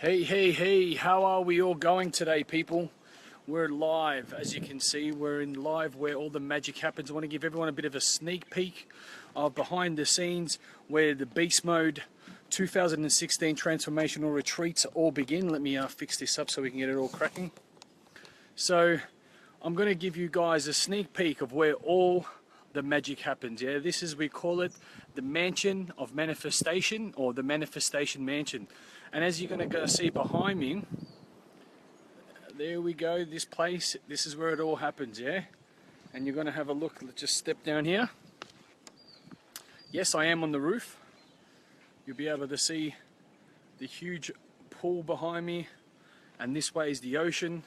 Hey, how are we all going today, people? We're live, as you can see. We're in live where all the magic happens. I want to give everyone a bit of a sneak peek of behind the scenes where the Beast Mode 2016 transformational retreats all begin. Let me fix this up so we can get it all cracking. So I'm going to give you guys a sneak peek of where all the magic happens. Yeah, this is, we call it the mansion of manifestation, or the manifestation mansion. And as you're going to see behind me, there we go, this place, this is where it all happens, yeah? And you're going to have a look. Let's just step down here. Yes, I am on the roof. You'll be able to see the huge pool behind me, and this way is the ocean.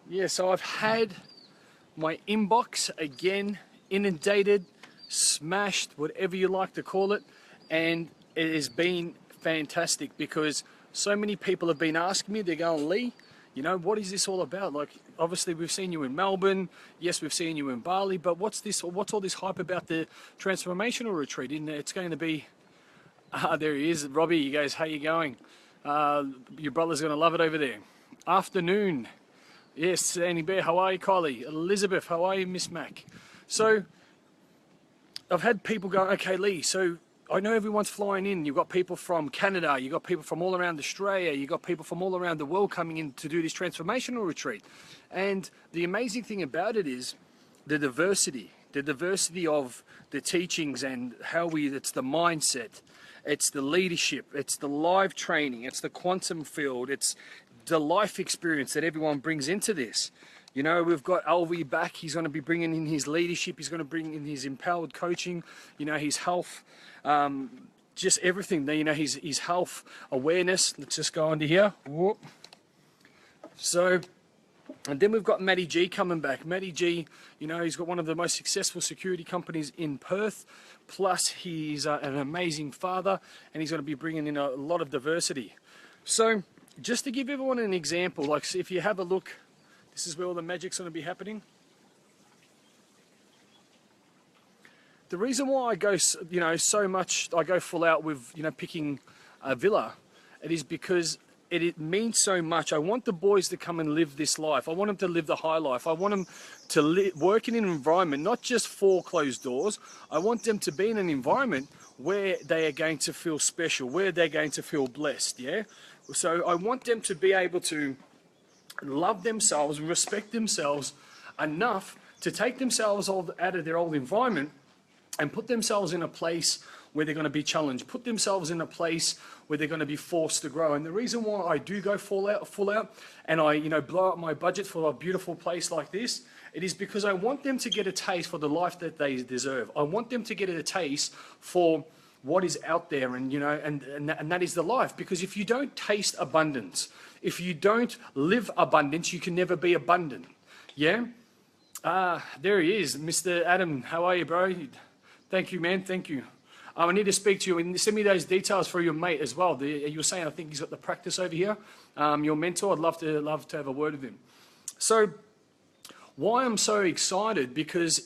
Yeah, so I've had my inbox again inundated, smashed, whatever you like to call it, and it has been fantastic because so many people have been asking me. They're going, Lee, you know, what is this all about? Like, obviously we've seen you in Melbourne, yes, we've seen you in Bali, but what's all this hype about the transformational retreat? It's going to be, there he is, Robbie. He goes, how you going? Your brother's going to love it over there. Afternoon. Yes, Sandy Bear, how are you, Kylie? Elizabeth, how are you, Miss Mac? So, I've had people go, okay, Lee, so I know everyone's flying in. You've got people from Canada, you've got people from all around Australia, you've got people from all around the world coming in to do this transformational retreat. And the amazing thing about it is the diversity of the teachings and how it's the mindset, it's the leadership, it's the live training, it's the quantum field, it's the life experience that everyone brings into this. You know, we've got LV back. He's going to be bringing in his leadership. He's going to bring in his empowered coaching, you know, his health, just everything. You know, his health awareness. Let's just go under here. Whoop. So, and then we've got Matty G coming back. Matty G, you know, he's got one of the most successful security companies in Perth. Plus, he's an amazing father, and he's going to be bringing in a lot of diversity. So, just to give everyone an example, like if you have a look, this is where all the magic's going to be happening. The reason why I go, you know, so much, I go full out with, you know, picking a villa, it is because it means so much. I want the boys to come and live this life. I want them to live the high life. I want them to work in an environment, not just for closed doors. I want them to be in an environment where they are going to feel special, where they're going to feel blessed, yeah? So I want them to be able to love themselves and respect themselves enough to take themselves out of their old environment and put themselves in a place where they're going to be challenged, put themselves in a place where they're going to be forced to grow. And the reason why I do go full out, and I, you know, blow up my budget for a beautiful place like this, it is because I want them to get a taste for the life that they deserve. I want them to get a taste for what is out there, and you know, and that is the life. Because if you don't taste abundance, if you don't live abundance, you can never be abundant. Yeah. There he is, Mr. Adam. How are you, bro? Thank you, man. Thank you. I need to speak to you, and send me those details for your mate as well. You were saying, I think he's got the practice over here. Your mentor. I'd love to have a word with him. So, why I'm so excited, because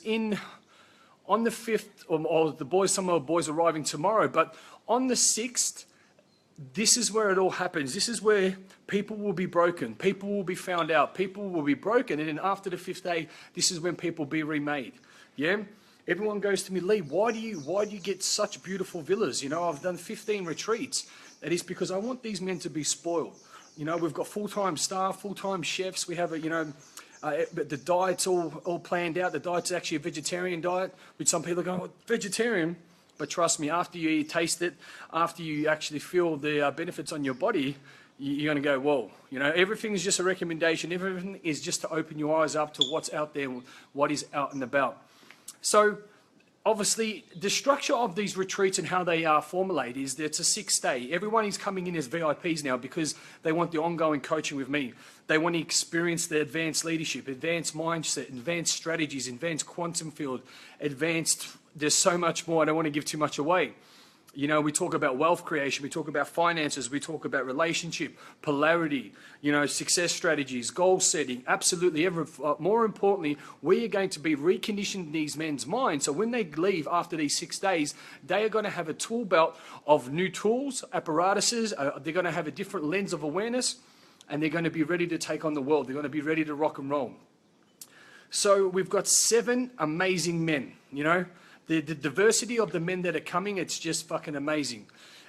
on the 5th, or the boys, some of the boys arriving tomorrow, but on the 6th, this is where it all happens. This is where people will be broken. People will be found out. People will be broken. And then after the 5th day, this is when people be remade. Yeah? Everyone goes to me, Lee, why do you get such beautiful villas? You know, I've done 15 retreats. That is because I want these men to be spoiled. You know, we've got full-time staff, full-time chefs. We have but the diet's all planned out. The diet's actually a vegetarian diet, which some people go, oh, vegetarian. But trust me, after you taste it, after you actually feel the benefits on your body, you're going to go, whoa. You know, everything is just a recommendation. Everything is just to open your eyes up to what's out there, what is out and about. So, obviously, the structure of these retreats and how they are formulated is that it's a 6-day. Everyone is coming in as VIPs now because they want the ongoing coaching with me. They want to experience the advanced leadership, advanced mindset, advanced strategies, advanced quantum field, advanced, there's so much more. I don't want to give too much away. You know, we talk about wealth creation, we talk about finances, we talk about relationship, polarity, you know, success strategies, goal setting, absolutely. More importantly, we are going to be reconditioning these men's minds. So when they leave after these 6 days, they are going to have a tool belt of new tools, apparatuses. They're going to have a different lens of awareness, and they're going to be ready to take on the world. They're going to be ready to rock and roll. So we've got 7 amazing men, you know. The diversity of the men that are coming, it's just fucking amazing.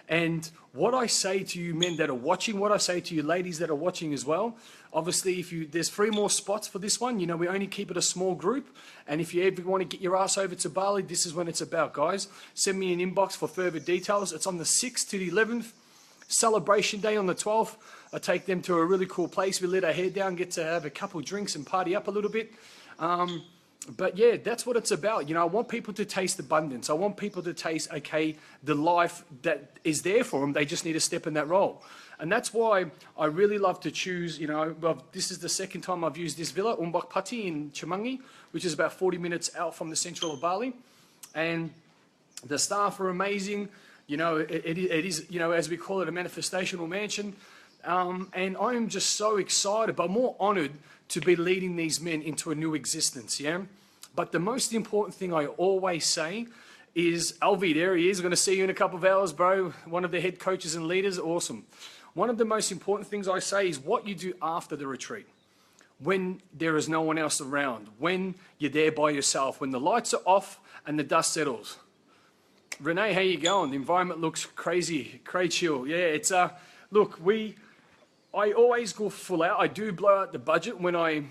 And what I say to you men that are watching, what I say to you ladies that are watching as well, obviously there's 3 more spots for this one. You know, we only keep it a small group. And if you ever want to get your ass over to Bali, this is when it's about, guys. Send me an inbox for further details. It's on the 6th to the 11th. Celebration day on the 12th. I take them to a really cool place. We let our hair down, get to have a couple drinks and party up a little bit. But yeah, that's what it's about. You know, I want people to taste abundance. I want people to taste, okay, the life that is there for them. They just need to step in that role. And that's why I really love to choose, you know, well, this is the 2nd time I've used this villa, Umbak Pati in Chamangi, which is about 40 minutes out from the central of Bali. And the staff are amazing. You know, it is, you know, as we call it, a manifestational mansion. And I am just so excited, but more honored to be leading these men into a new existence, yeah? But the most important thing I always say is, Alvi, there he is, going to see you in a couple of hours, bro. One of the head coaches and leaders, awesome. One of the most important things I say is what you do after the retreat, when there is no one else around, when you're there by yourself, when the lights are off and the dust settles. Renee, how you going? The environment looks crazy, chill. Yeah, it's, look, I always go full out. I do blow out the budget when I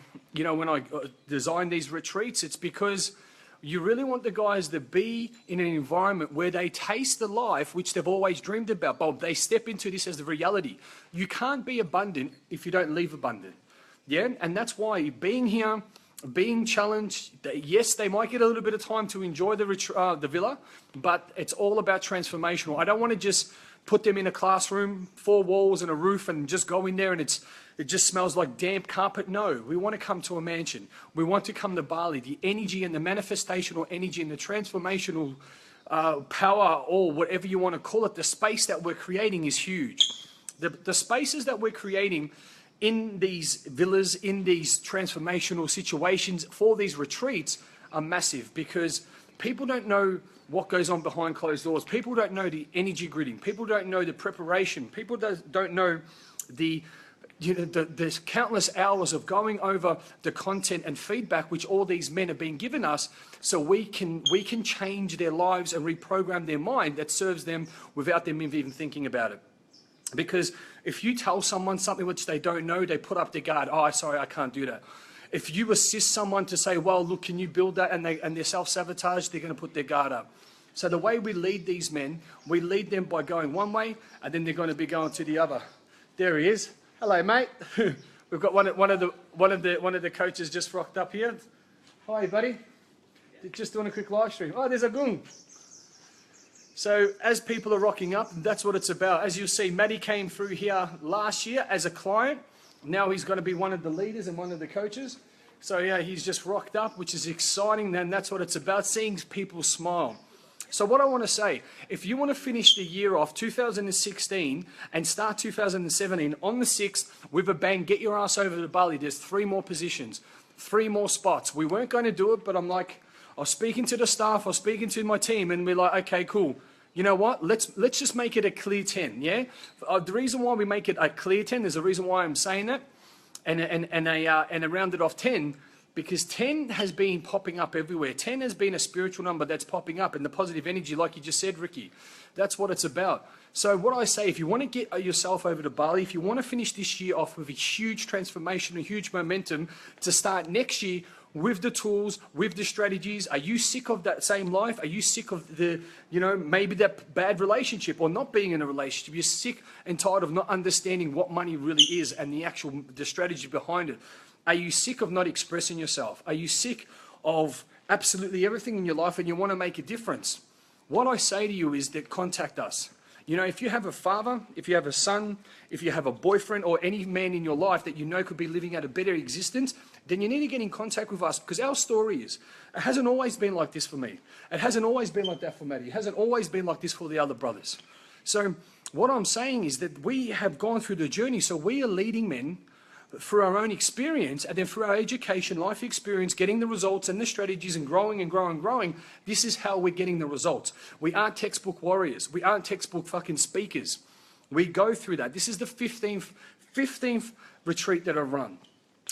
design these retreats. It's because you really want the guys to be in an environment where they taste the life which they've always dreamed about, but they step into this as the reality. You can't be abundant if you don't leave abundant. Yeah, and that's why being here, being challenged, yes, they might get a little bit of time to enjoy the villa, but it's all about transformational. I don't want to just put them in a classroom, 4 walls and a roof, and just go in there and it just smells like damp carpet. No, we want to come to a mansion. We want to come to Bali. The energy and the manifestational energy and the transformational power, or whatever you want to call it, the space that we're creating is huge. The spaces that we're creating in these villas, in these transformational situations for these retreats are massive, because people don't know what goes on behind closed doors. People don't know the energy gridding. People don't know the preparation. People don't know the there's countless hours of going over the content and feedback which all these men have been given us, so we can change their lives and reprogram their mind that serves them without them even thinking about it. Because if you tell someone something which they don't know, they put up their guard. Oh, sorry, I can't do that. If you assist someone to say, well, look, can you build that? And they're self-sabotage, they're going to put their guard up. So the way we lead these men, we lead them by going one way, and then they're going to be going to the other. There he is. Hello, mate. We've got one of the coaches just rocked up here. Hi, buddy. Just doing a quick live stream. Oh, there's a gung. So as people are rocking up, that's what it's about. As you'll see, Matty came through here last year as a client. Now he's going to be one of the leaders and one of the coaches. So yeah, he's just rocked up, which is exciting. Then that's what it's about, seeing people smile. So what I want to say, if you want to finish the year off 2016 and start 2017 on the 6th with a bang, get your ass over to Bali. There's 3 more positions, 3 more spots. We weren't going to do it, but I was speaking to the staff, I was speaking to my team, and we're like, okay, cool. You know what? Let's just make it a clear 10, yeah? The reason why we make it a clear 10, there's a reason why I'm saying that, and a rounded off 10, because 10 has been popping up everywhere. 10 has been a spiritual number that's popping up, and the positive energy, like you just said, Ricky, that's what it's about. So what I say, if you want to get yourself over to Bali, if you want to finish this year off with a huge transformation, a huge momentum to start next year with the tools, with the strategies, are you sick of that same life? Are you sick of maybe that bad relationship or not being in a relationship? You're sick and tired of not understanding what money really is and the strategy behind it. Are you sick of not expressing yourself? Are you sick of absolutely everything in your life and you want to make a difference? What I say to you is that contact us. You know, if you have a father, if you have a son, if you have a boyfriend or any man in your life that you know could be living out a better existence, then you need to get in contact with us, because our story is, it hasn't always been like this for me. It hasn't always been like that for Maddie. It hasn't always been like this for the other brothers. So what I'm saying is that we have gone through the journey, so we are leading men through our own experience, and then through our education, life experience, getting the results and the strategies and growing and growing and growing. This is how we're getting the results. We aren't textbook warriors. We aren't textbook fucking speakers. We go through that. This is the 15th retreat that I've run.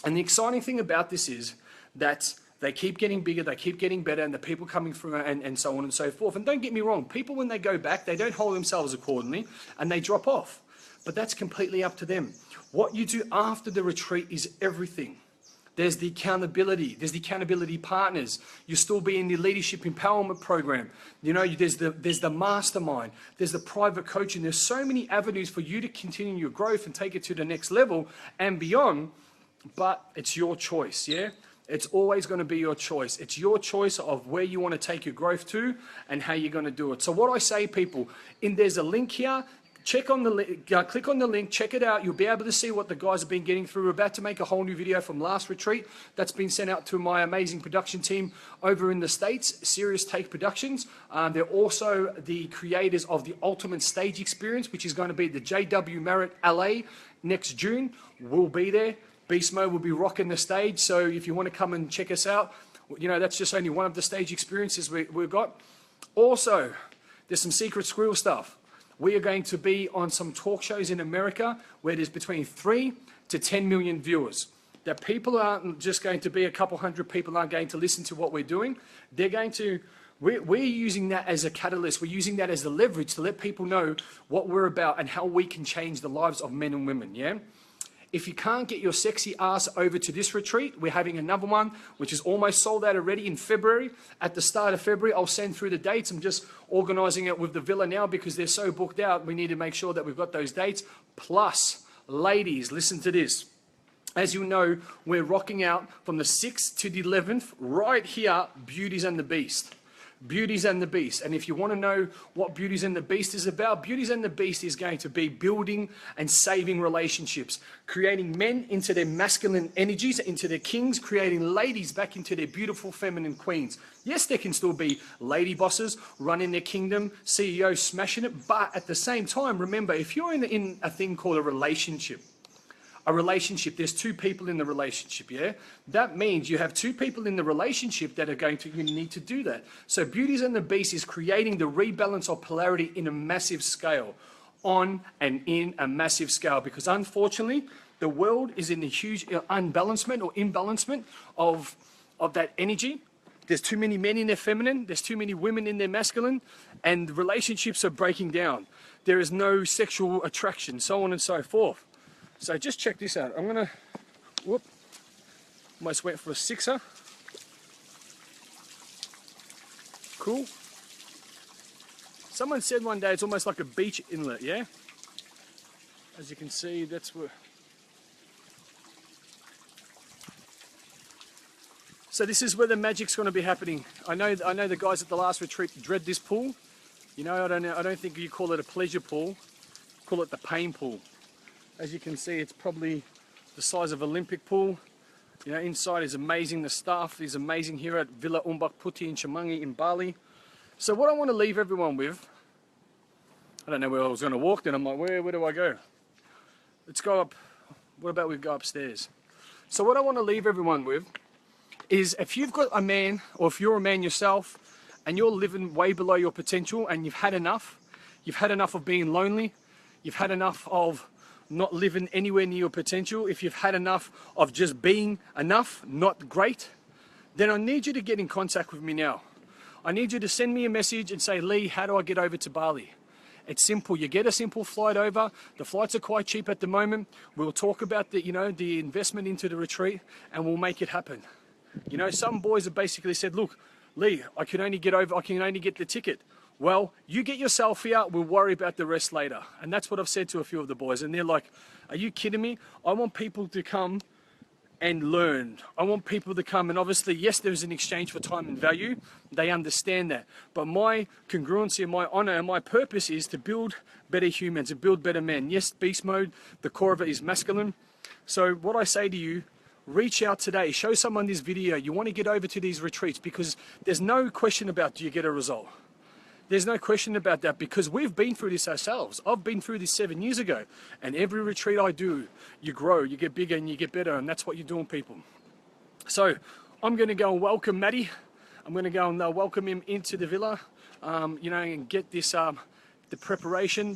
And the exciting thing about this is that they keep getting bigger, they keep getting better, and the people coming through and so on and so forth. And don't get me wrong, people when they go back, they don't hold themselves accordingly and they drop off. But that's completely up to them. What you do after the retreat is everything. There's the accountability. There's the accountability partners. You'll still be in the leadership empowerment program. You know, there's the mastermind. There's the private coaching. There's so many avenues for you to continue your growth and take it to the next level and beyond. But it's your choice, yeah? It's always going to be your choice. It's your choice of where you want to take your growth to and how you're going to do it. So what I say, people, there's a link here. Check on the link, click on the link, check it out. You'll be able to see what the guys have been getting through. We're about to make a whole new video from last retreat that's been sent out to my amazing production team over in the States, Serious Take Productions. They're also the creators of the Ultimate Stage Experience, which is going to be the JW Marriott LA next June. We'll be there. Beast Mode will be rocking the stage. So if you want to come and check us out, you know, that's just only one of the stage experiences we've got. Also, there's some secret squirrel stuff. We are going to be on some talk shows in America where there's between 3 to 10 million viewers. That people aren't just going to be a couple hundred people aren't going to listen to what we're doing. They're going to, we're using that as a catalyst. We're using that as the leverage to let people know what we're about and how we can change the lives of men and women, yeah? If you can't get your sexy ass over to this retreat, we're having another one, which is almost sold out already in February. At the start of February, I'll send through the dates. I'm just organizing it with the villa now because they're so booked out. We need to make sure that we've got those dates. Plus, ladies, listen to this. As you know, we're rocking out from the 6th to the 11th, right here, Beauties and the Beast. Beauties and the Beast. And if you want to know what Beauties and the Beast is about, Beauties and the Beast is going to be building and saving relationships, creating men into their masculine energies, into their kings, creating ladies back into their beautiful feminine queens. Yes, there can still be lady bosses running their kingdom, CEOs smashing it, but at the same time, remember, if you're in a thing called a relationship, there's two people in the relationship, yeah? That means you have two people in the relationship that are you need to do that. So Beauties and the Beast is creating the rebalance of polarity in a massive scale, on and in a massive scale, because unfortunately, the world is in a huge unbalancement or imbalancement of that energy. There's too many men in their feminine, there's too many women in their masculine, and relationships are breaking down. There is no sexual attraction, so on and so forth. So just check this out. I'm gonna, almost went for a 6er. Cool. Someone said one day it's almost like a beach inlet, yeah? As you can see, that's where. So this is where the magic's gonna be happening. I know the guys at the last retreat dread this pool. You know, I don't think you call it a pleasure pool. Call it the pain pool. As you can see, it's probably the size of an Olympic pool. You know, inside is amazing. The staff is amazing here at Villa Umbak Putih in Chamangi in Bali. So what I want to leave everyone with, I don't know where I was going to walk then. I'm like, where do I go? Let's go up. What about we go upstairs? So what I want to leave everyone with is if you've got a man, or if you're a man yourself, and you're living way below your potential and you've had enough of being lonely, you've had enough of not living anywhere near your potential, if you've had enough of just being enough, not great, then I need you to get in contact with me now. I need you to send me a message and say, Lee, how do I get over to Bali? It's simple. You get a simple flight over. The flights are quite cheap at the moment. We'll talk about the investment into the retreat and we'll make it happen. You know, some boys have basically said, look, Lee, I can only get the ticket. Well, you get yourself here, we'll worry about the rest later. And that's what I've said to a few of the boys. And they're like, are you kidding me? I want people to come and learn. I want people to come, and obviously, yes, there's an exchange for time and value. They understand that. But my congruency and my honor and my purpose is to build better humans, to build better men. Yes, beast mode, the core of it is masculine. So what I say to you, reach out today, show someone this video. You want to get over to these retreats, because there's no question about, do you get a result? There's no question about that, because we've been through this ourselves. I've been through this 7 years ago, and every retreat I do, you grow, you get bigger, and you get better, and that's what you're doing, people. So I'm going to go and welcome Matty. I'm going to go and welcome him into the villa, you know, and get this, the preparation,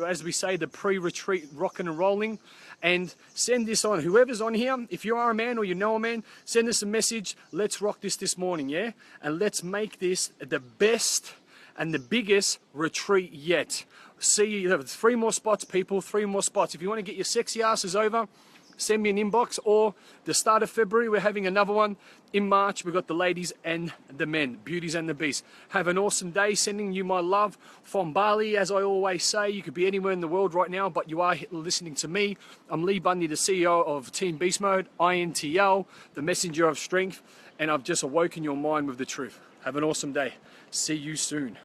as we say, the pre-retreat rocking and rolling, and send this on. Whoever's on here, if you are a man or you know a man, send us a message. Let's rock this morning, yeah? And let's make this the best and the biggest retreat yet. See, you have 3 more spots, people, 3 more spots. If you want to get your sexy asses over, send me an inbox, or the start of February, we're having another one. In March, we've got the ladies and the men, beauties and the beasts. Have an awesome day, sending you my love from Bali. As I always say, you could be anywhere in the world right now, but you are listening to me. I'm Lee Bundy, the CEO of Team Beast Mode, INTL, the messenger of strength, and I've just awoken your mind with the truth. Have an awesome day. See you soon.